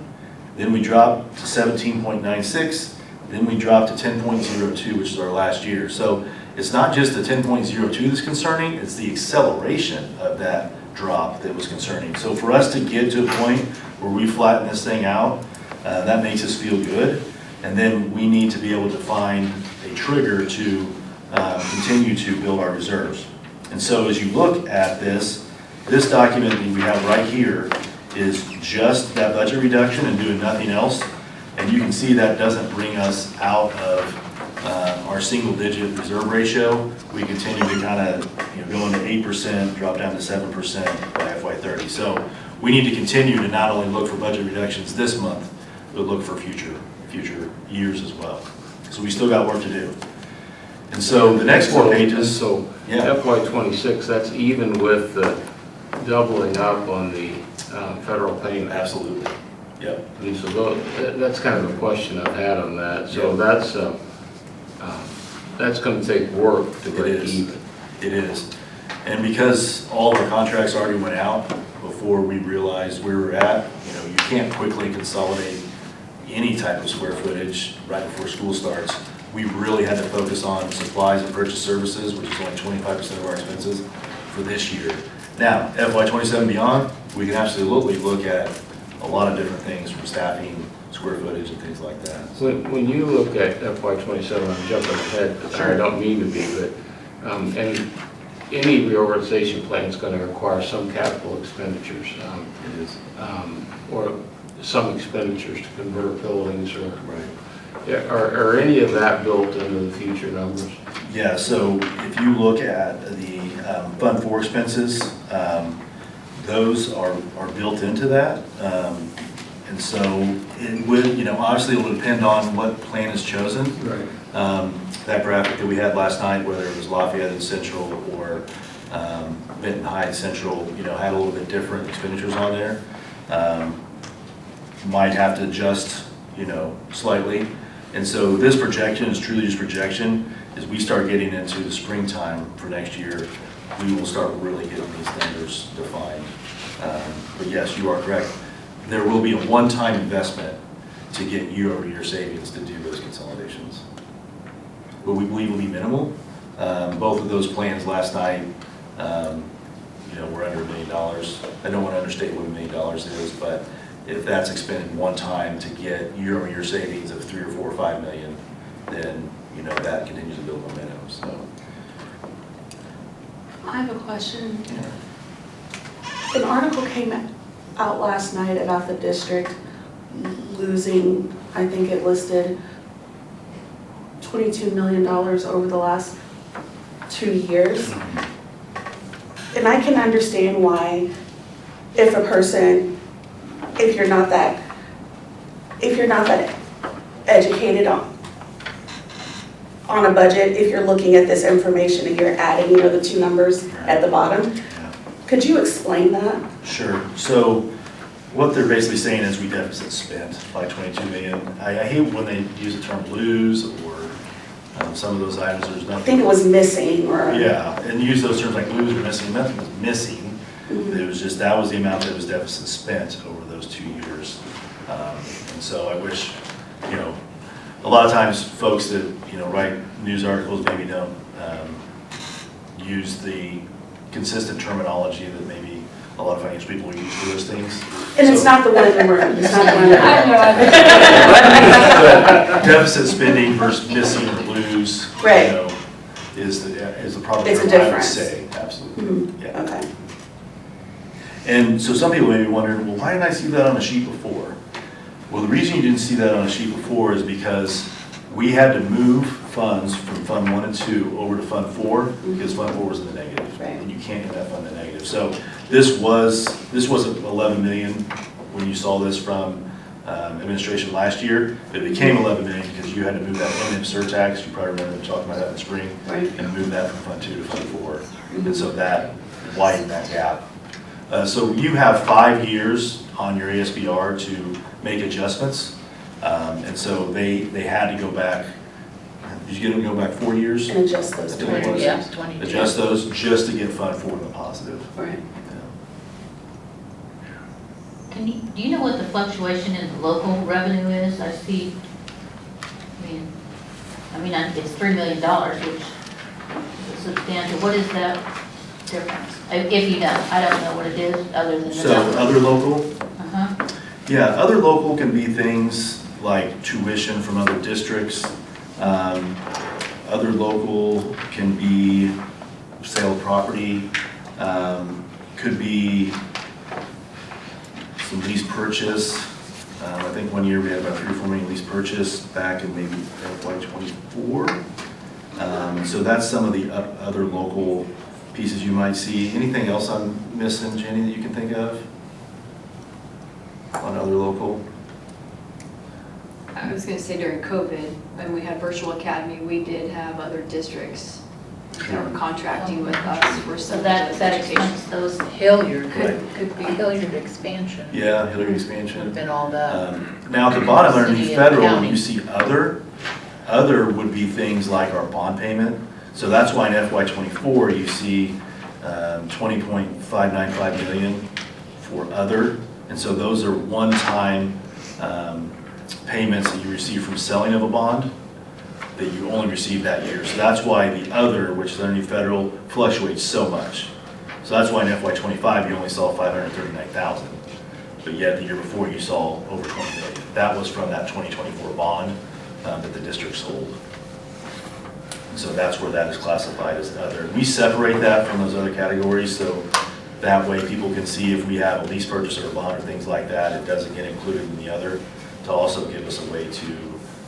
then we drop to 17.96, then we drop to 10.02, which is our last year. So it's not just the 10.02 that's concerning, it's the acceleration of that drop that was concerning. So for us to get to a point where we flatten this thing out, that makes us feel good. And then we need to be able to find a trigger to continue to build our reserves. And so as you look at this document that we have right here is just that budget reduction and doing nothing else. And you can see that doesn't bring us out of our single-digit reserve ratio. We continue to kind of go into 8%, drop down to 7% by FY30. So we need to continue to not only look for budget reductions this month, but look for future years as well. So we still got work to do. And so the next 4 pages. So Yeah. FY26, that's even with the doubling up on the federal payment. Absolutely. Yep. And so that's kind of a question I've had on that. So that's going to take work to break even. It is. And because all of our contracts already went out before we realized where we were at, you can't quickly consolidate any type of square footage right before school starts. We really had to focus on supplies and purchase services, which is only 25% of our expenses for this year. Now, FY27 beyond, we can absolutely look at a lot of different things from staffing, square footage, and things like that. When you look at FY27, I'm jumping ahead, Sure. I don't mean to be, but and any reorganization plan is going to require some capital expenditures. It is. Or some expenditures to convert buildings or, Right. are any of that built into the future numbers? Yeah, so if you look at the Fund 4 expenses, those are built into that. And so it would, obviously it will depend on what plan is chosen. Right. That graphic that we had last night, whether it was Lafayette and Central or Benton High Central, had a little bit different expenditures on there. Might have to adjust, slightly. And so this projection is truly just projection. As we start getting into the springtime for next year, we will start really getting these numbers defined. But yes, you are correct. There will be a one-time investment to get year-over-year savings to do those consolidations. But we believe will be minimal. Both of those plans last night, were under $1 million. I don't want to understate what $1 million is, but if that's expended one time to get year-over-year savings of 3 or 4 or 5 million, then that continues to build momentum. So I have a question. An article came out last night about the district losing, I think it listed $22 million over the last 2 years. And I can understand why, if you're not that educated on a budget, if you're looking at this information and you're adding, the two numbers at the bottom. yeah. Could you explain that? Sure. So what they're basically saying is we deficit spent by 22 million. I hate when they use the term lose or some of those items, there's nothing. I think it was missing or. Yeah, and use those terms like lose or missing, nothing was missing. Mhm. It was just, that was the amount that was deficit spent over those 2 years. And so I wish, a lot of times folks that, write news articles maybe don't use the consistent terminology that maybe a lot of financial people use for those things. And it's not the one in the room, it's not the one in the room. Deficit spending versus missing or lose, Right. is the proper It's a term, I would difference. say, absolutely. Mhm. Yeah. Okay. And so some people may be wondering, well, why didn't I see that on a sheet before? Well, the reason you didn't see that on a sheet before is because we had to move funds from Fund 1 and 2 over to Fund 4 because Fund 4 was in the negative. Right. And you can't get that fund in the negative. So this wasn't 11 million when you saw this from administration last year. It became 11 million because you had to move that M surtax. You probably remember talking about that in the spring. Right. And move that from Fund 2 to Fund 4. And so that widened that gap. So you have 5 years on your ASBR to make adjustments. And so they had to go back, did you get them to go back 4 years? And adjust those I think it 20 was. years. 20. Adjust those just to get Fund 4 in the positive. Right. Yeah. Do you know what the fluctuation in the local revenue is? I see, it's $3 million, which is substantial. What is that difference? If you know, I don't know what it is, other than the So number. other local? Uh-huh. Yeah, other local can be things like tuition from other districts. Other local can be sale of property, could be some lease purchase. I think one year we had about 3 or 4 million lease purchase back in maybe FY24. So that's some of the other local pieces you might see. Anything else I'm missing, Jenny, that you can think of on other local? I was gonna say during COVID, when we had Virtual Academy, we did have other districts that were contracting with us for So some that of those education. explains those. Hilliard Right. could be Hilliard expansion. Yeah, Hillary Would expansion. have been all that. Now, at the bottom underneath City and federal, county. you see other. Other would be things like our bond payment. So that's why in FY24, you see 20.595 million for other. And so those are one-time payments that you receive from selling of a bond that you only receive that year. So that's why the other, which is underneath federal, fluctuates so much. So that's why in FY25, you only saw 539,000. But yet the year before, you saw over 20 million. That was from that 2024 bond that the district sold. And so that's where that is classified as other. We separate that from those other categories, so that way people can see if we have a lease purchase or a bond or things like that, it doesn't get included in the other, to also give us a way to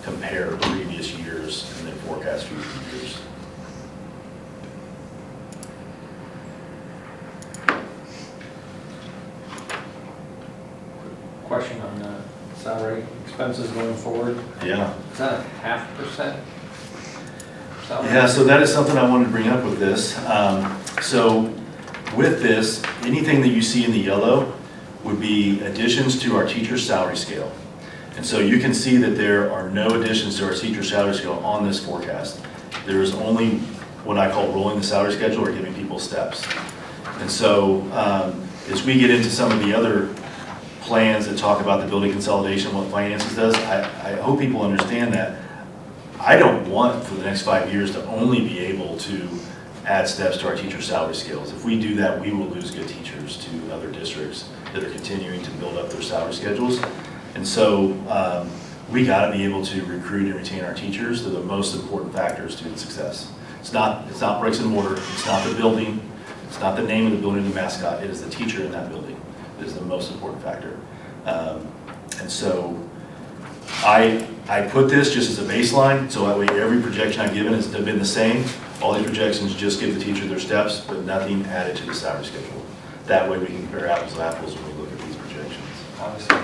compare previous years and then forecast future years. Question on salary expenses going forward. Yeah. Is that a 0.5%? salary? Yeah, so that is something I wanted to bring up with this. So with this, anything that you see in the yellow would be additions to our teacher's salary scale. And so you can see that there are no additions to our teacher's salary scale on this forecast. There is only what I call rolling the salary schedule or giving people steps. And so as we get into some of the other plans that talk about the building consolidation, what finances does, I hope people understand that I don't want for the next 5 years to only be able to add steps to our teacher salary scales. If we do that, we will lose good teachers to other districts that are continuing to build up their salary schedules. And so we gotta be able to recruit and retain our teachers. They're the most important factors to student success. It's not bricks and mortar, it's not the building, it's not the name of the building, the mascot, it is the teacher in that building that is the most important factor. And so I put this just as a baseline, so that way every projection I've given has been the same. All these projections just give the teacher their steps, but nothing added to the salary schedule. That way we can compare apples to apples when we look at these projections. Obviously,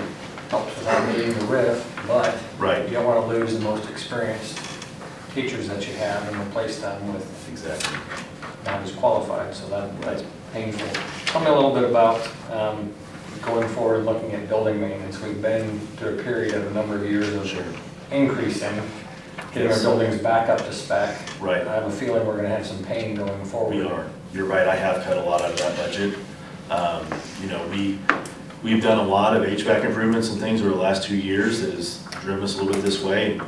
helps without meeting the RIF, but Right. you don't want to lose the most experienced teachers that you have and replace them with Exactly. not as qualified, so that's painful. Tell me a little bit about going forward and looking at building maintenance. We've been through a period of a number of years of Sure. increasing, getting our Yes. buildings back up to spec. Right. And I have a feeling we're going to have some pain going forward. We are. You're right, I have cut a lot out of that budget. We've done a lot of HVAC improvements and things over the last 2 years that has driven us a little bit this way.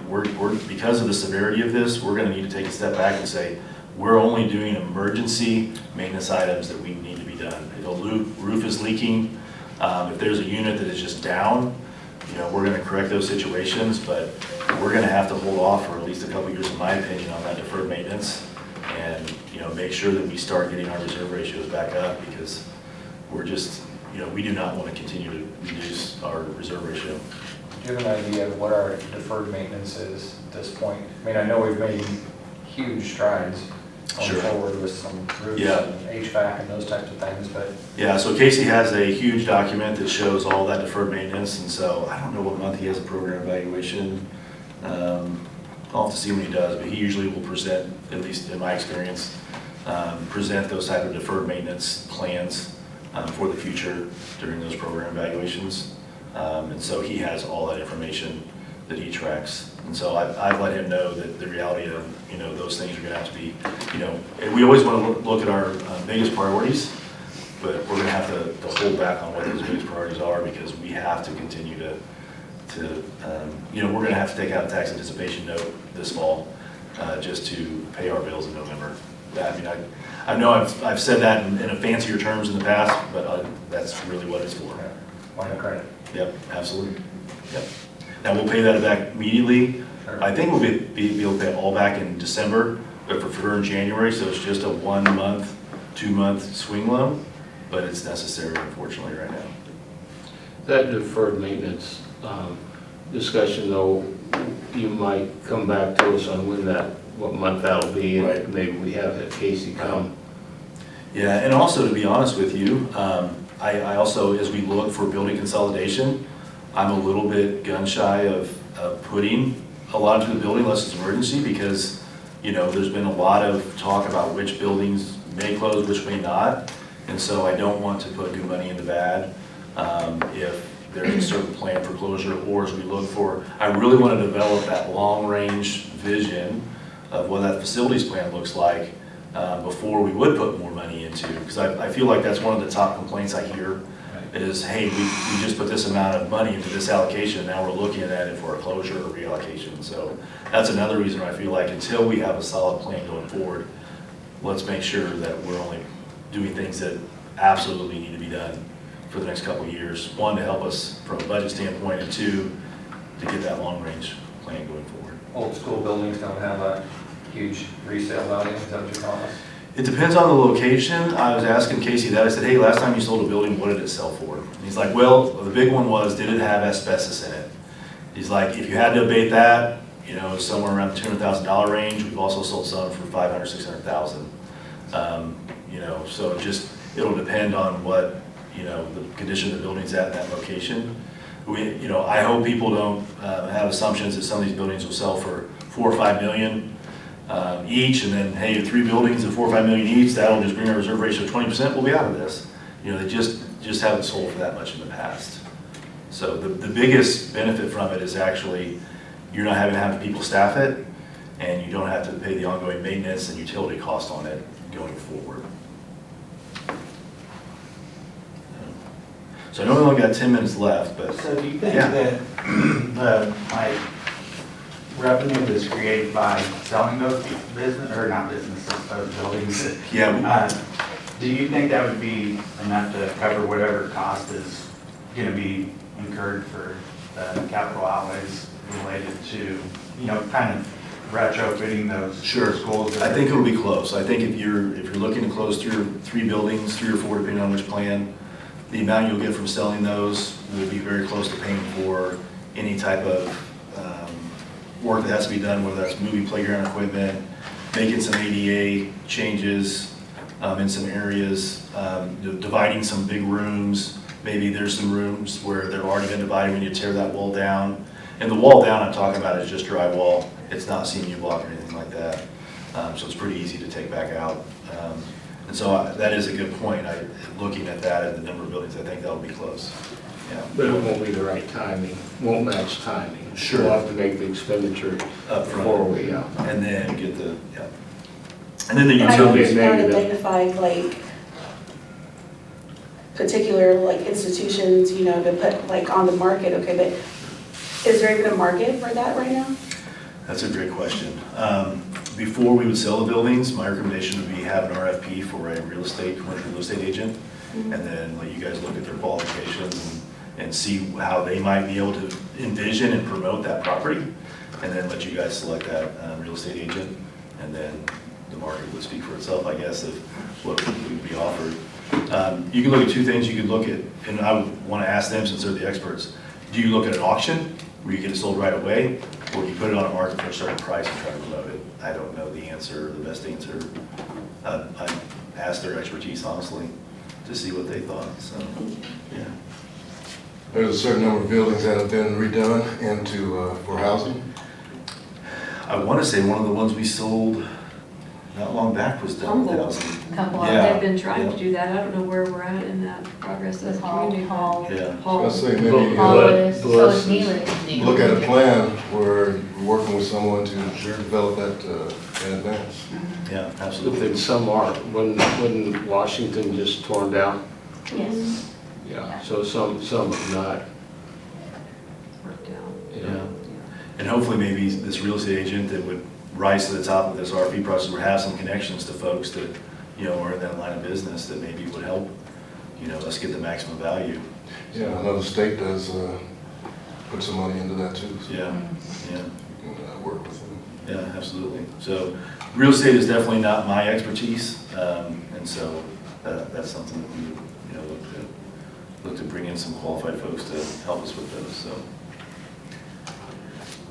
Because of the severity of this, we're gonna need to take a step back and say, we're only doing emergency maintenance items that we need to be done. If a roof is leaking, if there's a unit that is just down, we're gonna correct those situations, but we're gonna have to hold off for at least a couple years, in my opinion, on that deferred maintenance. And, make sure that we start getting our reserve ratios back up, because we're just, we do not want to continue to reduce our reserve ratio. Do you have an idea of what our deferred maintenance is at this point? I mean, I know we've made huge strides going Sure. forward with some roofs Yeah. and HVAC and those types of things, but Yeah, so Casey has a huge document that shows all that deferred maintenance, and so I don't know what month he has a program evaluation. I'll have to see when he does, but he usually will present, at least in my experience, present those type of deferred maintenance plans for the future during those program evaluations. And so he has all that information that he tracks. And so I've let him know that the reality of, those things are gonna have to be, and we always wanna look at our biggest priorities, but we're gonna have to hold back on what those biggest priorities are because we have to continue to we're gonna have to take out a tax anticipation note this fall just to pay our bills in November. I know I've said that in a fancier terms in the past, but that's really what it's for. line of credit. Yep, absolutely. Yep. Now, we'll pay that back immediately. Sure. I think we'll be able to pay it all back in December, but for in January, so it's just a 1 month, 2 month swing loan, but it's necessary unfortunately right now. That deferred maintenance discussion, though, you might come back to us on what month that'll be, Right. and maybe we have Casey come. Yeah, and also to be honest with you, I also, as we look for building consolidation, I'm a little bit gun shy of putting a lot into the building unless it's emergency because, there's been a lot of talk about which buildings may close, which may not. And so I don't want to put new money in the bad if there's a certain plan for closure or as we look for, I really want to develop that long-range vision of what that facilities plan looks like before we would put more money into, because I feel like that's one of the top complaints I hear is, hey, we just put this amount of money into this allocation, now we're looking at it for a closure or reallocation. So that's another reason I feel like until we have a solid plan going forward, let's make sure that we're only doing things that absolutely need to be done for the next couple of years. One, to help us from a budget standpoint, and two, to get that long-range plan going forward. Old school buildings don't have a huge resale value, is that what you promised? It depends on the location. I was asking Casey that. I said, hey, last time you sold a building, what did it sell for? And he's like, well, the big one was, did it have asbestos in it? He's like, if you had to abate that, somewhere around the $200,000 range. We've also sold some for $500,000, $600,000. So it'll depend on what, the condition of the building's at in that location. I hope people don't have assumptions that some of these buildings will sell for $4 or $5 million each, and then, hey, 3 buildings at $4 or $5 million each, that'll just bring our reserve ratio to 20%, we'll be out of this. They just haven't sold for that much in the past. So the biggest benefit from it is actually, you're not having to have people staff it, and you don't have to pay the ongoing maintenance and utility cost on it going forward. So I know we only got 10 minutes left, but So do you think Yeah. that the, revenue that's created by selling those business, or not businesses, those buildings, yeah, do you think that would be enough to cover whatever cost is gonna be incurred for the capital outlays related to, kind of retrofitting those Sure. schools? I think it'll be close. I think if you're looking to close 3 buildings, 3 or 4, depending on which plan, the amount you'll get from selling those will be very close to paying for any type of work that has to be done, whether that's moving playground equipment, making some ADA changes in some areas, dividing some big rooms. Maybe there's some rooms where they're already been divided when you tear that wall down. And the wall down I'm talking about is just drywall. It's not CMU block or anything like that. So it's pretty easy to take back out. And so that is a good point. Looking at that, at the number of buildings, I think that'll be close. Yeah. But it won't be the right timing, won't match timing. Sure. We'll have to make the expenditure Up before front. we, And then get the, yeah. And then the And I Until know they you've not negative. identified particular institutions, to put on the market, okay, but is there even a market for that right now? That's a great question. Before we would sell the buildings, my recommendation would be have an RFP for a commercial real estate agent, and then let you guys look at their qualifications and see how they might be able to envision and promote that property, and then let you guys select that real estate agent, and then the market would speak for itself, I guess, of what would be offered. You can look at 2 things. You could look at, and I would want to ask them since they're the experts, do you look at an auction where you get it sold right away, or do you put it on a market for a certain price and try to promote it? I don't know the answer, the best answer. I asked their expertise honestly to see what they thought, so, yeah. There's a certain number of buildings that have been redone into, for housing. I want to say one of the ones we sold not long back was done with Humboldt. housing. Couple of Yeah. They've been trying yeah. to do that. I don't know where we're at in that progress as a Hall, community. Hall. Yeah. Hall. Let's say maybe Hall is, so Plus- is Neely. look at a plan where you're working with someone to develop that in advance. Yeah, If absolutely. it's some are, when Washington just torn down, Yes. yeah, so some have not, Worked out. you Yeah. know. And hopefully maybe this real estate agent that would rise to the top of this RFP process would have some connections to folks that, are in that line of business that maybe would help, us get the maximum value. Yeah, I know the state does put some money into that too, so Yeah, yeah. you can work with them. Yeah, absolutely. So real estate is definitely not my expertise, and so that's something that we, look to bring in some qualified folks to help us with those, so.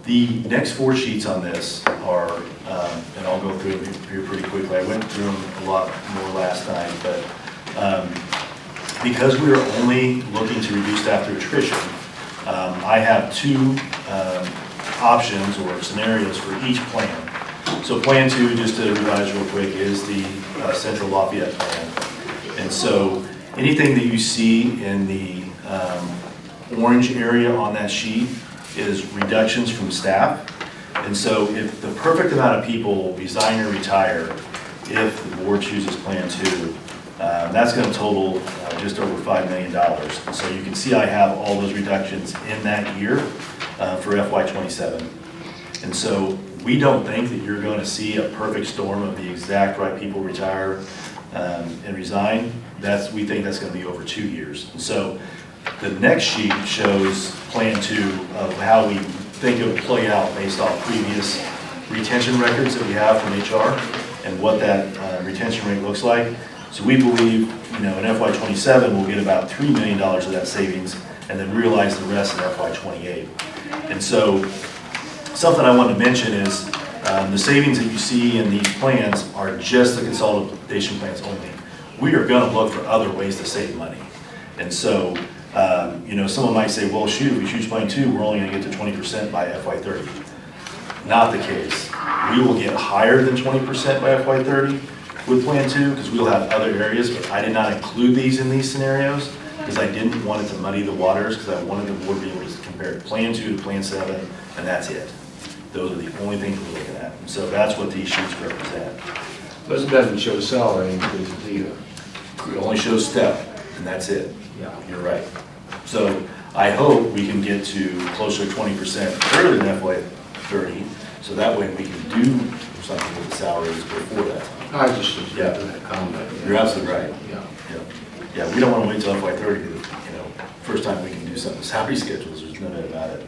The next 4 sheets on this are, and I'll go through them here pretty quickly. I went through them a lot more last night, but because we are only looking to reduce staff through attrition, I have 2 options or scenarios for each plan. So Plan 2, just to revise real quick, is the Central Lafayette plan. And so anything that you see in the orange area on that sheet is reductions from staff. And so if the perfect amount of people resign or retire, if the board chooses Plan 2, that's going to total just over $5 million. And so you can see I have all those reductions in that year for FY27. And so we don't think that you're going to see a perfect storm of the exact right people retire and resign. We think that's going to be over 2 years. And so the next sheet shows Plan 2 of how we think it would play out based off previous retention records that we have from HR and what that retention rate looks like. So we believe, in FY27, we'll get about $3 million of that savings and then realize the rest in FY28. And so something I wanted to mention is the savings that you see in these plans are just the consolidation plans only. We are going to look for other ways to save money. And so, someone might say, well, shoot, if we choose Plan 2, we're only going to get to 20% by FY30. Not the case. We will get higher than 20% by FY30 with Plan 2 because we'll have other areas, but I did not include these in these scenarios because I didn't want it to muddy the waters because I wanted the board to be able to compare Plan 2 to Plan 7, and that's it. Those are the only things we're looking at. And so that's what these sheets represent. But it doesn't show salary increases either. It only shows step, and that's it. Yeah. You're right. So I hope we can get to closer to 20% earlier than FY30, so that way we can do something with the salaries before that time. I just was making that comment. You're absolutely right. Yeah. Yeah, we don't want to wait till FY30 because, first time we can do something with salary schedules, there's no doubt about it.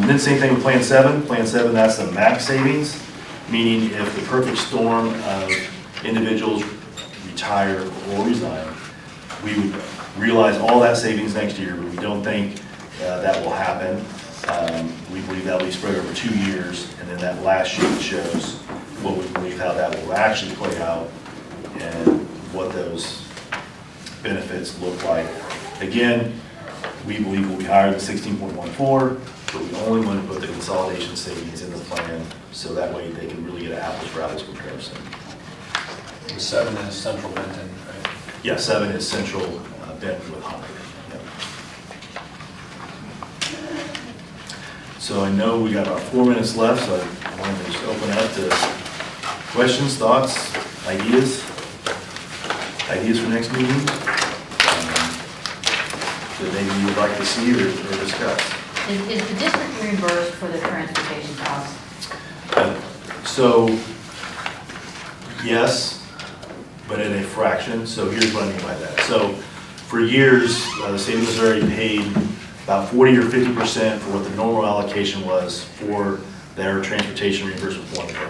Then same thing with Plan 7. Plan 7, that's the max savings, meaning if the perfect storm of individuals retire or resign, we would realize all that savings next year, but we don't think that will happen. We believe that will be spread over 2 years, and then that last sheet shows what we believe how that will actually play out and what those benefits look like. Again, we believe we'll be higher than 16.14, but we only want to put the consolidation savings in the plan so that way they can really get an apples for apples comparison. 7 is Central Benton, right? Yeah, 7 is Central Benton with Hyde. Yep. So I know we got about 4 minutes left, so I wanted to just open up to questions, thoughts, ideas for next meeting that maybe you would like to see or discuss. Is the district reimbursed for the transportation costs? So, yes, but in a fraction. So here's what I mean by that. So for years, the state of Missouri paid about 40 or 50% for what the normal allocation was for their transportation reimbursement formula.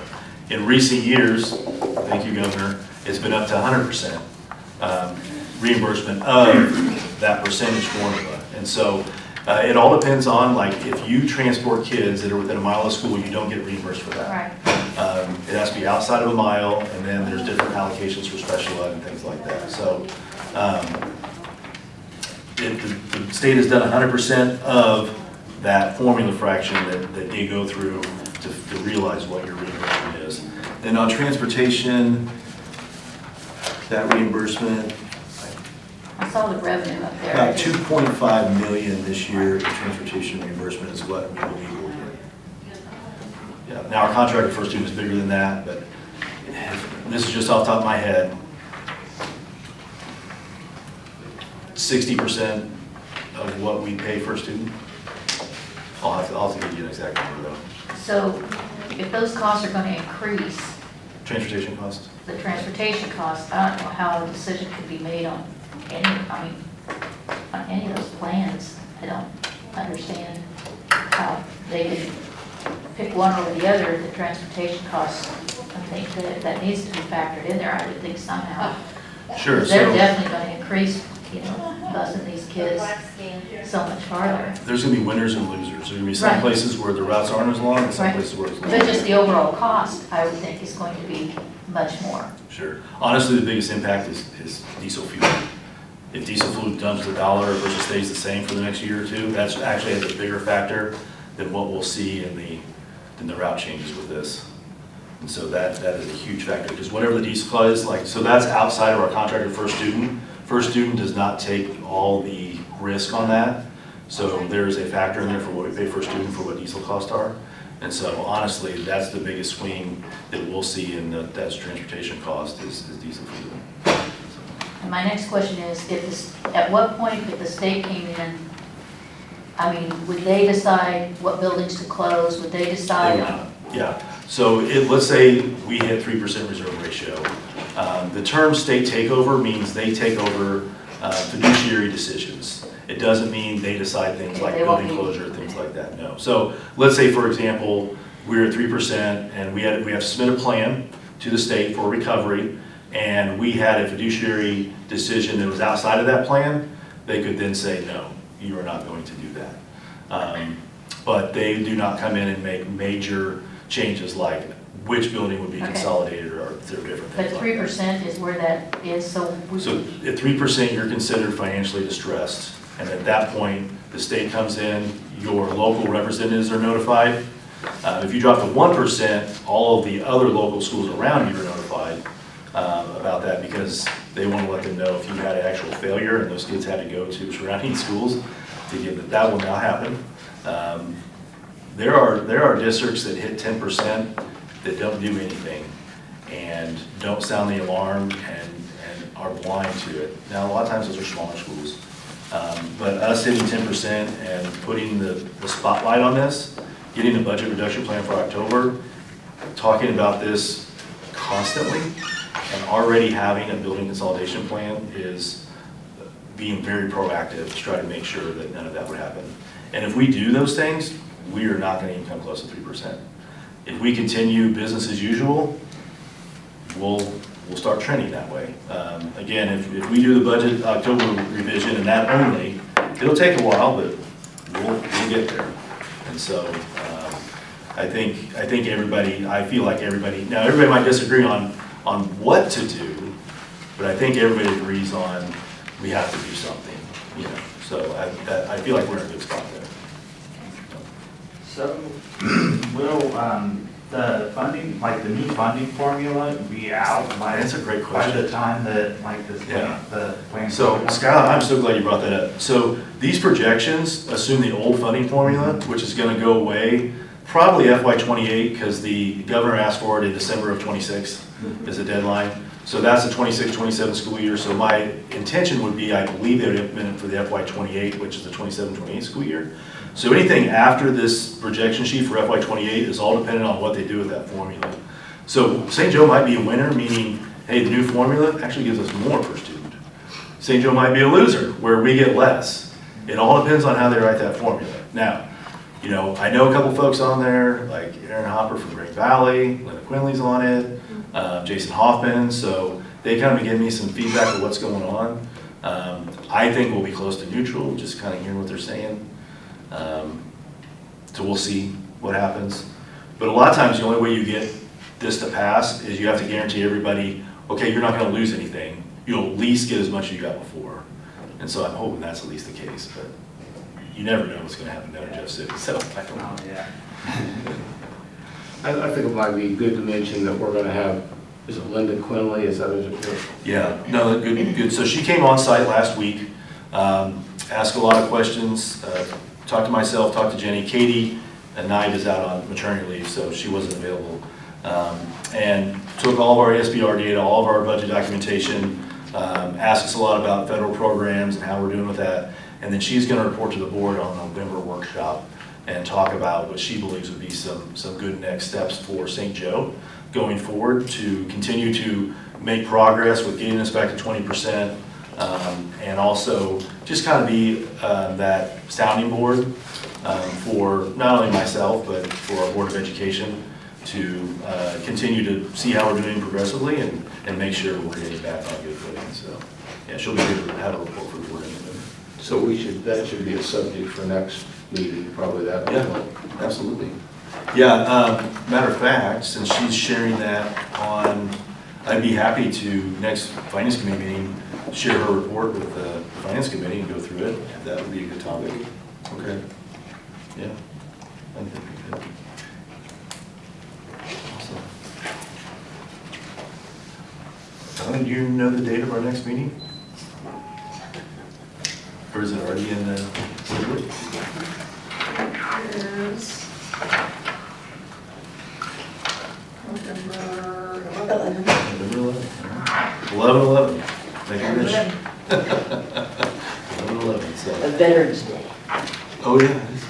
In recent years, thank you, Governor, it's been up to 100% reimbursement of that percentage formula. And so It all depends on, like, if you transport kids that are within a mile of school, you don't get reimbursed for that. Right. It has to be outside of a mile, and then there's different allocations for special ed and things like that. So the state has done 100% of that formula fraction that you go through to realize what your reimbursement is. Then on transportation, that reimbursement, I saw the revenue up there. about 2.5 million this year in transportation reimbursement is what we believe we'll get. Yeah, now our contract for student is bigger than that, but this is just off the top of my head. 60% of what we pay for a student. I'll have to give you an exact number though. So if those costs are going to increase, Transportation costs? the transportation costs, I don't know how a decision could be made on on any of those plans. I don't understand how they didn't pick one over the other. The transportation costs, I think that needs to be factored in there, I would think somehow. Sure. They're So definitely going to increase, busing these kids so much farther. there's going to be winners and losers. There's going to be some Right. places where the routes aren't as long and some Right. places where it's long. But just the overall cost, I would think, is going to be much more. Sure. Honestly, the biggest impact is diesel fuel. If diesel fuel dumps to $1 versus stays the same for the next year or two, that's actually has a bigger factor than what we'll see in the route changes with this. And so that is a huge factor, because whatever the diesel cost is, like, so that's outside of our contracted first student. First student does not take all the risk on that. So there's a factor in there for what we pay for student for what diesel costs are. And so honestly, that's the biggest swing that we'll see in that's transportation cost is diesel fuel. And my next question is, at what point if the state came in, would they decide what buildings to close? Would they They decide? would not. Yeah, so let's say we hit 3% reserve ratio. The term state takeover means they take over fiduciary decisions. It doesn't mean they decide things like They won't building be- closure, things like that, no. So let's say, for example, we're at 3% and we have to submit a plan to the state for recovery, and we had a fiduciary decision that was outside of that plan, they could then say, no, you are not going to do that. But they do not come in and make major changes like which building would be Okay. consolidated or there are different But things like that. 3% is where that is, so. So at 3%, you're considered financially distressed. And at that point, the state comes in, your local representatives are notified. If you drop to 1%, all of the other local schools around you are notified about that, because they want to let them know if you had an actual failure and those kids had to go to surrounding schools to give that will not happen. There are districts that hit 10% that don't do anything and don't sound the alarm and are blind to it. Now, a lot of times those are smaller schools. But us hitting 10% and putting the spotlight on this, getting a budget reduction plan for October, talking about this constantly, and already having a building consolidation plan is being very proactive to try to make sure that none of that would happen. And if we do those things, we are not going to even come close to 3%. If we continue business as usual, we'll start trending that way. Again, if we do the budget October revision and that only, it'll take a while, but we'll get there. And so I feel like everybody, now everybody might disagree on what to do, but I think everybody agrees on we have to do something, So I feel like we're in a good spot there. So, will the funding, like the new funding formula be out by? That's a great By question. the time that, like, this Yeah. the plan? So, Scott, I'm so glad you brought that up. So these projections assume the old funding formula, which is going to go away probably FY '28, because the governor asked for it in December of '26 as a deadline. So that's the 26-27 school year. So my intention would be, I believe they would implement it for the FY '28, which is the 27-28 school year. So anything after this projection sheet for FY '28 is all dependent on what they do with that formula. So St. Joe might be a winner, meaning, hey, the new formula actually gives us more per student. St. Joe might be a loser, where we get less. It all depends on how they write that formula. Now, I know a couple folks on there, like Aaron Hopper from Great Valley, Linda Quinley's on it, Jason Hoffman, so they kind of give me some feedback of what's going on. I think we'll be close to neutral, just kind of hearing what they're saying. So we'll see what happens. But a lot of times, the only way you get this to pass is you have to guarantee everybody, okay, you're not gonna lose anything. You'll at least get as much as you got before. And so I'm hoping that's at least the case, but you never know what's gonna happen down in Jeff City, so I don't know. Oh, yeah. I think it might be good to mention that we're gonna have, is it Linda Quinley, is that it? Yeah, no, good. So she came on site last week, asked a lot of questions, talked to myself, talked to Jenny. Katie and Knight is out on maternity leave, so she wasn't available. And took all of our SBR data, all of our budget documentation, asked us a lot about federal programs and how we're doing with that. And then she's gonna report to the board on a November workshop and talk about what she believes would be some good next steps for St. Joe going forward to continue to make progress with getting us back to 20%, and also just kind of be that sounding board for not only myself, but for our Board of Education to continue to see how we're doing progressively and make sure we're getting back on good footing. So, yeah, she'll be good to have a report for the board in November. So that should be a subject for next meeting, probably that. Yeah, absolutely. Yeah, matter of fact, since she's sharing that on, I'd be happy to, next Finance Committee meeting, share her report with the Finance Committee and go through it. That would be a good topic. Okay. Yeah. I think that'd be good. Awesome. Do you know the date of our next meeting? Or is it already in the? Is November 11th. November 11th. 11/11. Make a wish. 11/11, so. A Veterans Day. Oh, yeah. it is.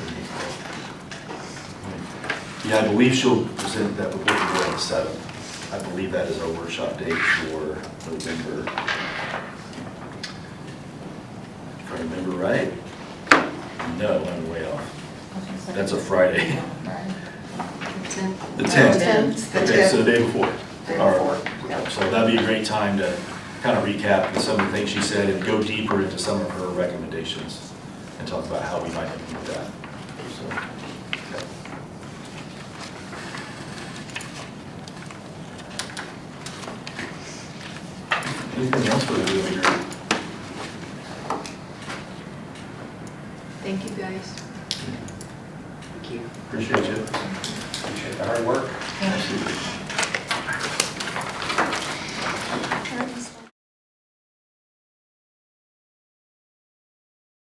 Yeah, I believe she'll present that report to the board on the 7th. I believe that is our workshop date for November. If I remember right. No, I'm way off. That's a Friday. The 10th. Okay, so the day before. All right. So that'd be a great time to kind of recap some of the things she said and go deeper into some of her recommendations and talk about how we might implement that. So, okay. Anything else for the here? Thank you, guys. Thank you. Appreciate you. Appreciate the hard work.